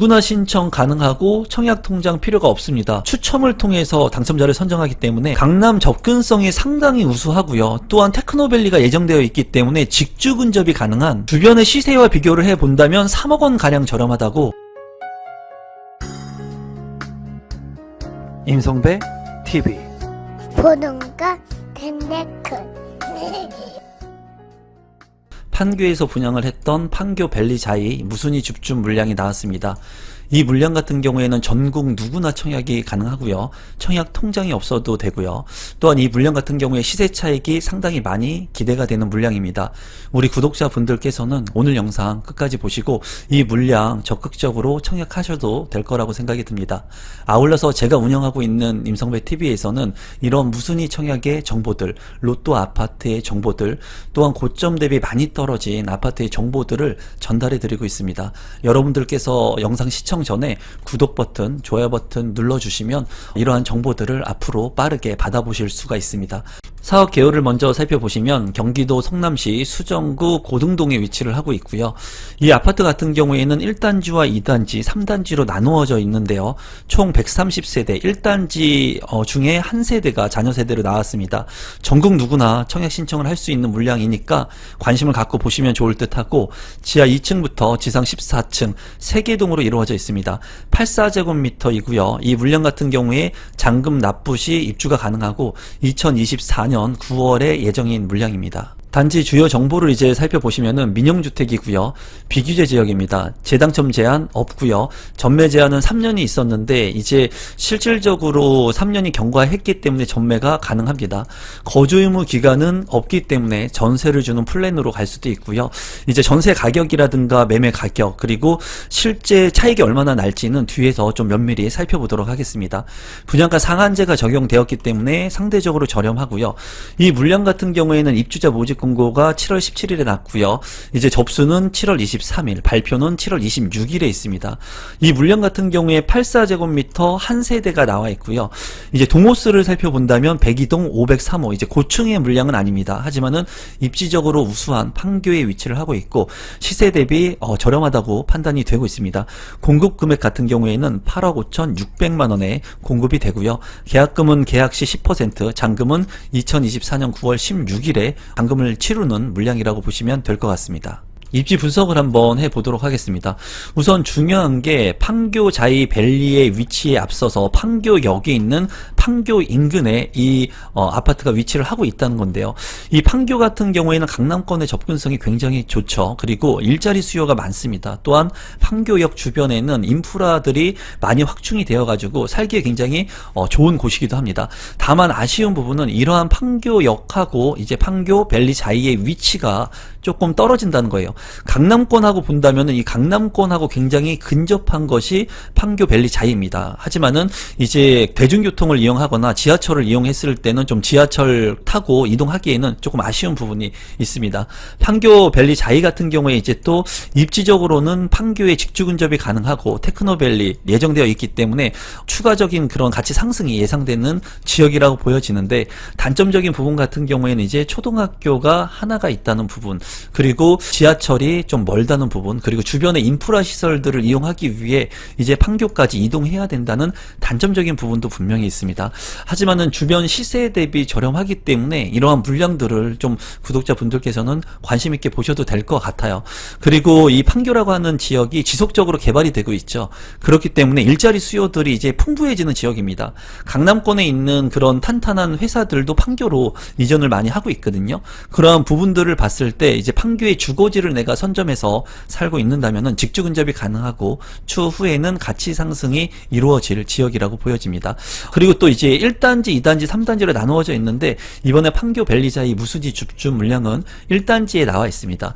누구나 신청 가능하고 청약 통장 필요가 없습니다. 추첨을 통해서 당첨자를 선정하기 때문에 강남 접근성이 상당히 우수하고요. 또한 테크노밸리가 예정되어 있기 때문에 직주 근접이 가능한, 주변의 시세와 비교를 해본다면 3억 원 가량 저렴하다고. 임성배 TV 보동과 댄네크 판교에서 분양을 했던 판교 밸리자이 무순위 줍줍 물량이 나왔습니다. 이 물량 같은 경우에는 전국 누구나 청약이 가능하고요. 청약 통장이 없어도 되고요. 또한 이 물량 같은 경우에 시세 차익이 상당히 많이 기대가 되는 물량입니다. 우리 구독자분들께서는 오늘 영상 끝까지 보시고 이 물량 적극적으로 청약하셔도 될 거라고 생각이 듭니다. 아울러서 제가 운영하고 있는 임성배 TV에서는 이런 무순위 청약의 정보들, 로또 아파트의 정보들, 또한 고점 대비 많이 떨어진 아파트의 정보들을 전달해 드리고 있습니다. 여러분들께서 영상 시청 전에 구독 버튼, 좋아요 버튼 눌러주시면 이러한 정보들을 앞으로 빠르게 받아보실 수가 있습니다. 사업 개요를 먼저 살펴보시면 경기도 성남시 수정구 고등동에 위치를 하고 있고요. 이 아파트 같은 경우에는 1단지와 2단지, 3단지로 나누어져 있는데요. 총 130세대, 1단지 중에 한 세대가 자녀 세대로 나왔습니다. 전국 누구나 청약 신청을 할 수 있는 물량이니까 관심을 갖고 보시면 좋을 듯 하고, 지하 2층부터 지상 14층 3개 동으로 이루어져 있습니다. 84제곱미터이고요. 이 물량 같은 경우에 잔금 납부 시 입주가 가능하고 2024년 9월에 예정인 물량입니다. 단지 주요 정보를 이제 살펴보시면은 민영주택이고요. 비규제 지역입니다. 재당첨 제한 없고요. 전매 제한은 3년이 있었는데 이제 실질적으로 3년이 경과했기 때문에 전매가 가능합니다. 거주 의무 기간은 없기 때문에 전세를 주는 플랜으로 갈 수도 있고요. 이제 전세 가격이라든가 매매 가격, 그리고 실제 차익이 얼마나 날지는 뒤에서 좀 면밀히 살펴보도록 하겠습니다. 분양가 상한제가 적용되었기 때문에 상대적으로 저렴하고요. 이 물량 같은 경우에는 입주자 모집 공고가 7월 17일에 났고요. 이제 접수는 7월 23일, 발표는 7월 26일에 있습니다. 이 물량 같은 경우에 84제곱미터 한 세대가 나와 있고요. 이제 동호수를 살펴본다면 102동 503호, 이제 고층의 물량은 아닙니다. 하지만은 입지적으로 우수한 판교에 위치를 하고 있고 시세 대비 저렴하다고 판단이 되고 있습니다. 공급 금액 같은 경우에는 8억 5,600만 원에 공급이 되고요. 계약금은 계약 시 10%, 잔금은 2024년 9월 16일에 잔금을 치르는 물량이라고 보시면 될 것 같습니다. 입지 분석을 한번 해보도록 하겠습니다. 우선 중요한 게 판교 자이 밸리의 위치에 앞서서 판교역에 있는 판교 인근에 이 아파트가 위치를 하고 있다는 건데요. 이 판교 같은 경우에는 강남권의 접근성이 굉장히 좋죠. 그리고 일자리 수요가 많습니다. 또한 판교역 주변에는 인프라들이 많이 확충이 되어 가지고 살기에 굉장히 좋은 곳이기도 합니다. 다만 아쉬운 부분은 이러한 판교역하고 이제 판교 밸리 자이의 위치가 조금 떨어진다는 거예요. 강남권하고 본다면은 이 강남권하고 굉장히 근접한 것이 판교 밸리 자이입니다. 하지만은 이제 대중교통을 이용하거나 지하철을 이용했을 때는 좀 지하철 타고 이동하기에는 조금 아쉬운 부분이 있습니다. 판교 밸리 자이 같은 경우에 이제 또 입지적으로는 판교에 직주 근접이 가능하고 테크노밸리 예정되어 있기 때문에 추가적인 그런 가치 상승이 예상되는 지역이라고 보여지는데, 단점적인 부분 같은 경우에는 이제 초등학교가 하나가 있다는 부분, 그리고 지하철이 좀 멀다는 부분, 그리고 주변의 인프라 시설들을 이용하기 위해 이제 판교까지 이동해야 된다는 단점적인 부분도 분명히 있습니다. 하지만은 주변 시세 대비 저렴하기 때문에 이러한 물량들을 좀 구독자분들께서는 관심 있게 보셔도 될 것 같아요. 그리고 이 판교라고 하는 지역이 지속적으로 개발이 되고 있죠. 그렇기 때문에 일자리 수요들이 이제 풍부해지는 지역입니다. 강남권에 있는 그런 탄탄한 회사들도 판교로 이전을 많이 하고 있거든요. 그러한 부분들을 봤을 때 이제 판교의 주거지를 내가 선점해서 살고 있는다면은 직주 근접이 가능하고 추후에는 가치 상승이 이루어질 지역이라고 보여집니다. 그리고 또 이제 1단지, 2단지, 3단지로 나누어져 있는데 이번에 판교 밸리자이 무수지 줍줍 물량은 1단지에 나와 있습니다.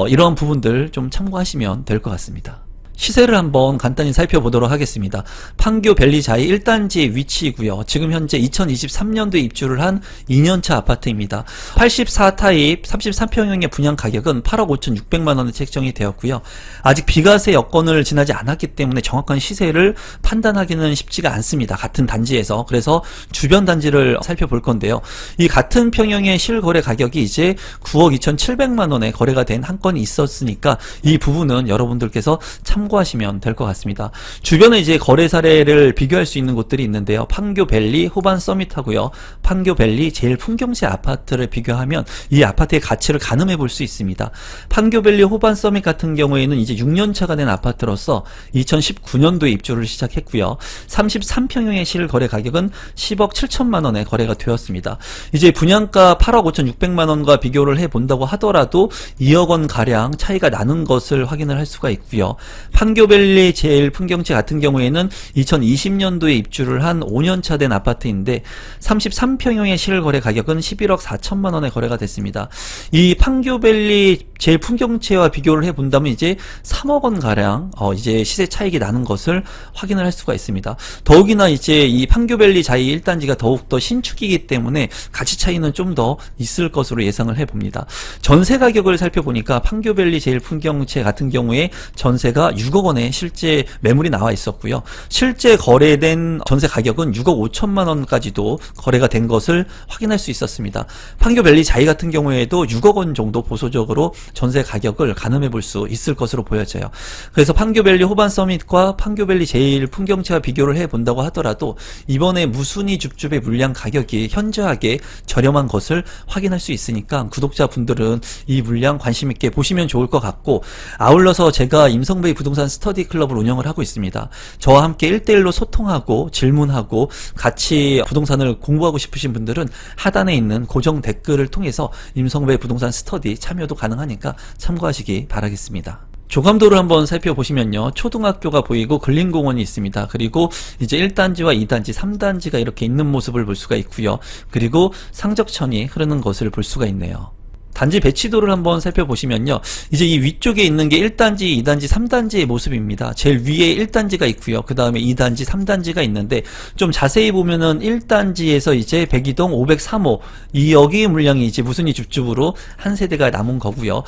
이런 부분들 좀 참고하시면 될 것 같습니다. 시세를 한번 간단히 살펴보도록 하겠습니다. 판교 밸리자이 1단지의 위치이고요. 지금 현재 2023년도에 입주를 한 2년차 아파트입니다. 84타입 33평형의 분양 가격은 8억 5,600만 원에 책정이 되었고요. 아직 비과세 여건을 지나지 않았기 때문에 정확한 시세를 판단하기는 쉽지가 않습니다. 같은 단지에서. 그래서 주변 단지를 살펴볼 건데요. 이 같은 평형의 실거래 가격이 이제 9억 2,700만 원에 거래가 된 한 건이 있었으니까 이 부분은 여러분들께서 참고 참고하시면 될 것 같습니다. 주변에 이제 거래 사례를 비교할 수 있는 곳들이 있는데요. 판교밸리 호반 서밋하고요. 판교밸리 제일 풍경지 아파트를 비교하면 이 아파트의 가치를 가늠해 볼 수 있습니다. 판교밸리 호반 서밋 같은 경우에는 이제 6년 차가 된 아파트로서 2019년도에 입주를 시작했고요. 33평형의 실거래 가격은 10억 7천만 원에 거래가 되었습니다. 이제 분양가 8억 5,600만 원과 비교를 해 본다고 하더라도 2억 원 가량 차이가 나는 것을 확인을 할 수가 있고요. 판교밸리 제일 풍경지 같은 경우에는 2020년도에 입주를 한 5년차 된 아파트인데 33평형의 실거래 가격은 11억 4천만 원에 거래가 됐습니다. 이 판교밸리 제일 풍경지와 비교를 해 본다면 이제 3억 원 가량 이제 시세 차익이 나는 것을 확인을 할 수가 있습니다. 더욱이나 이제 이 판교밸리 자이 1단지가 더욱더 신축이기 때문에 가치 차이는 좀 더 있을 것으로 예상을 해 봅니다. 전세 가격을 살펴보니까 판교밸리 제일 풍경지 같은 경우에 전세가 6억 원에 실제 매물이 나와 있었고요. 실제 거래된 전세 가격은 6억 5천만 원까지도 거래가 된 것을 확인할 수 있었습니다. 판교밸리 자이 같은 경우에도 6억 원 정도 보수적으로 전세 가격을 가늠해 볼 수 있을 것으로 보여져요. 그래서 판교밸리 호반 서밋과 판교밸리 제일 풍경지와 비교를 해 본다고 하더라도 이번에 무순위 줍줍의 물량 가격이 현저하게 저렴한 것을 확인할 수 있으니까 구독자분들은 이 물량 관심 있게 보시면 좋을 것 같고, 아울러서 제가 임성베이 부동산 스터디 클럽을 운영을 하고 있습니다. 저와 함께 1대1로 소통하고 질문하고 같이 부동산을 공부하고 싶으신 분들은 하단에 있는 고정 댓글을 통해서 임성베이 부동산 스터디 참여도 가능하니까 참고하시기 바라겠습니다. 조감도를 한번 살펴보시면요. 초등학교가 보이고 근린공원이 있습니다. 그리고 이제 1단지와 2단지, 3단지가 이렇게 있는 모습을 볼 수가 있고요. 그리고 상적천이 흐르는 것을 볼 수가 있네요. 단지 배치도를 한번 살펴보시면요. 이제 이 위쪽에 있는 게 1단지, 2단지, 3단지의 모습입니다. 제일 위에 1단지가 있고요. 그 다음에 2단지, 3단지가 있는데 좀 자세히 보면은 1단지에서 이제 백이동 503호 이 여기 물량이 이제 무순위 줍줍으로 한 세대가 남은 거고요.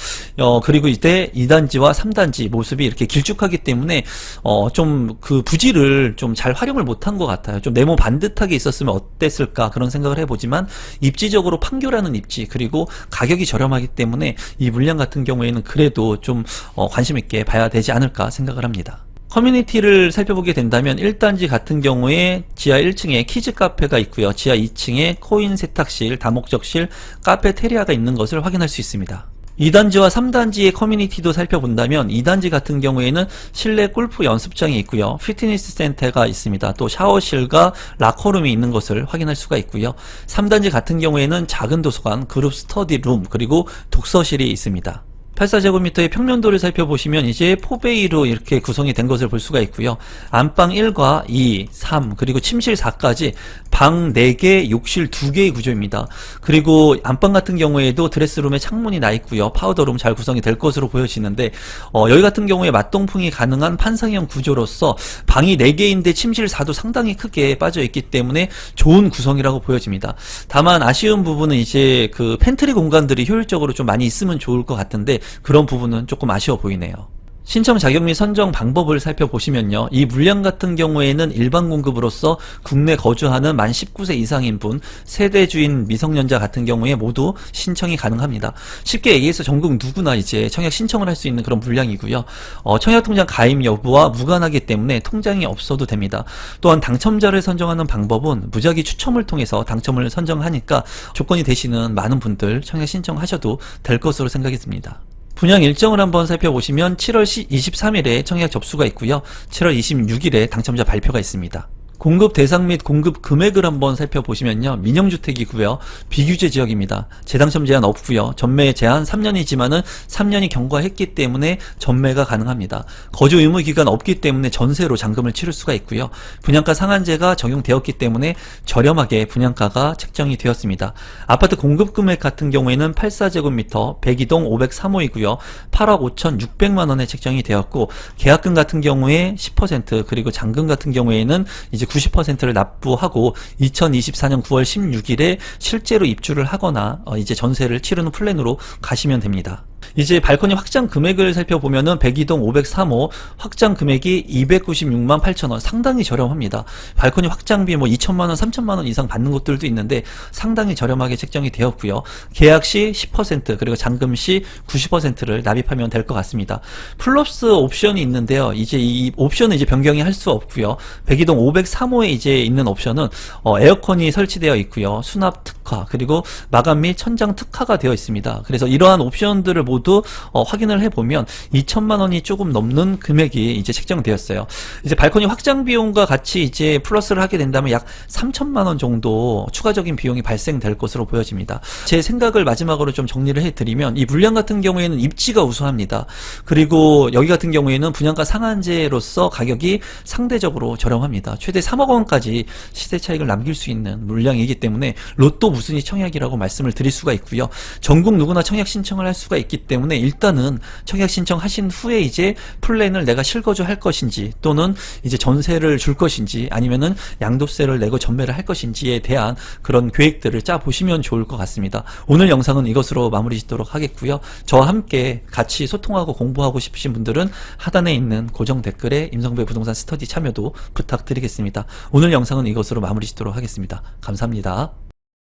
그리고 이때 2단지와 3단지 모습이 이렇게 길쭉하기 때문에 좀 그 부지를 좀 잘 활용을 못한 것 같아요. 좀 네모 반듯하게 있었으면 어땠을까 그런 생각을 해보지만 입지적으로 판교라는 입지 그리고 가격이 저렴하기 때문에 이 물량 같은 경우에는 그래도 좀 관심 있게 봐야 되지 않을까 생각을 합니다. 커뮤니티를 살펴보게 된다면 1단지 같은 경우에 지하 1층에 키즈 카페가 있고요. 지하 2층에 코인 세탁실, 다목적실, 카페테리아가 있는 것을 확인할 수 있습니다. 2단지와 3단지의 커뮤니티도 살펴본다면 2단지 같은 경우에는 실내 골프 연습장이 있고요. 피트니스 센터가 있습니다. 또 샤워실과 락커룸이 있는 것을 확인할 수가 있고요. 3단지 같은 경우에는 작은 도서관, 그룹 스터디룸, 그리고 독서실이 있습니다. 84제곱미터의 평면도를 살펴보시면 이제 포베이로 이렇게 구성이 된 것을 볼 수가 있고요. 안방 1과 2, 3, 그리고 침실 4까지 방 4개, 욕실 2개의 구조입니다. 그리고 안방 같은 경우에도 드레스룸에 창문이 나 있고요. 파우더룸 잘 구성이 될 것으로 보여지는데 여기 같은 경우에 맞동풍이 가능한 판상형 구조로서 방이 4개인데 침실 4도 상당히 크게 빠져 있기 때문에 좋은 구성이라고 보여집니다. 다만 아쉬운 부분은 이제 그 팬트리 공간들이 효율적으로 좀 많이 있으면 좋을 것 같은데 그런 부분은 조금 아쉬워 보이네요. 신청 자격 및 선정 방법을 살펴보시면요. 이 물량 같은 경우에는 일반 공급으로서 국내 거주하는 만 19세 이상인 분, 세대 주인 미성년자 같은 경우에 모두 신청이 가능합니다. 쉽게 얘기해서 전국 누구나 이제 청약 신청을 할 수 있는 그런 물량이고요. 청약통장 가입 여부와 무관하기 때문에 통장이 없어도 됩니다. 또한 당첨자를 선정하는 방법은 무작위 추첨을 통해서 당첨을 선정하니까 조건이 되시는 많은 분들 청약 신청하셔도 될 것으로 생각이 듭니다. 분양 일정을 한번 살펴보시면 7월 23일에 청약 접수가 있고요. 7월 26일에 당첨자 발표가 있습니다. 공급 대상 및 공급 금액을 한번 살펴보시면요. 민영주택이고요. 비규제 지역입니다. 재당첨 제한 없고요. 전매 제한 3년이지만은 3년이 경과했기 때문에 전매가 가능합니다. 거주 의무 기간 없기 때문에 전세로 잔금을 치를 수가 있고요. 분양가 상한제가 적용되었기 때문에 저렴하게 분양가가 책정이 되었습니다. 아파트 공급 금액 같은 경우에는 84제곱미터 102동 503호이고요. 8억 5,600만 원에 책정이 되었고 계약금 같은 경우에 10% 그리고 잔금 같은 경우에는 이제 90%를 납부하고 2024년 9월 16일에 실제로 입주를 하거나 이제 전세를 치르는 플랜으로 가시면 됩니다. 이제 발코니 확장 금액을 살펴보면은 102동 503호 확장 금액이 296만 8천원, 상당히 저렴합니다. 발코니 확장비 뭐 2천만원, 3천만원 이상 받는 곳들도 있는데 상당히 저렴하게 책정이 되었고요. 계약 시 10% 그리고 잔금 시 90%를 납입하면 될 것 같습니다. 플러스 옵션이 있는데요. 이제 이 옵션은 이제 변경이 할 수 없고요. 102동 503호에 이제 있는 옵션은 에어컨이 설치되어 있고요. 수납 특화 그리고 마감 및 천장 특화가 되어 있습니다. 그래서 이러한 옵션들을 모두 확인을 해보면 2천만 원이 조금 넘는 금액이 이제 책정되었어요. 이제 발코니 확장 비용과 같이 이제 플러스를 하게 된다면 약 3천만 원 정도 추가적인 비용이 발생될 것으로 보여집니다. 제 생각을 마지막으로 좀 정리를 해드리면 이 물량 같은 경우에는 입지가 우수합니다. 그리고 여기 같은 경우에는 분양가 상한제로서 가격이 상대적으로 저렴합니다. 최대 3억 원까지 시세 차익을 남길 수 있는 물량이기 때문에 로또 무순위 청약이라고 말씀을 드릴 수가 있고요. 전국 누구나 청약 신청을 할 수가 있기 때문에 일단은 청약 신청하신 후에 이제 플랜을 내가 실거주할 것인지 또는 이제 전세를 줄 것인지 아니면은 양도세를 내고 전매를 할 것인지에 대한 그런 계획들을 짜 보시면 좋을 것 같습니다. 오늘 영상은 이것으로 마무리 짓도록 하겠고요. 저와 함께 같이 소통하고 공부하고 싶으신 분들은 하단에 있는 고정 댓글에 임성배 부동산 스터디 참여도 부탁드리겠습니다. 오늘 영상은 이것으로 마무리 짓도록 하겠습니다. 감사합니다.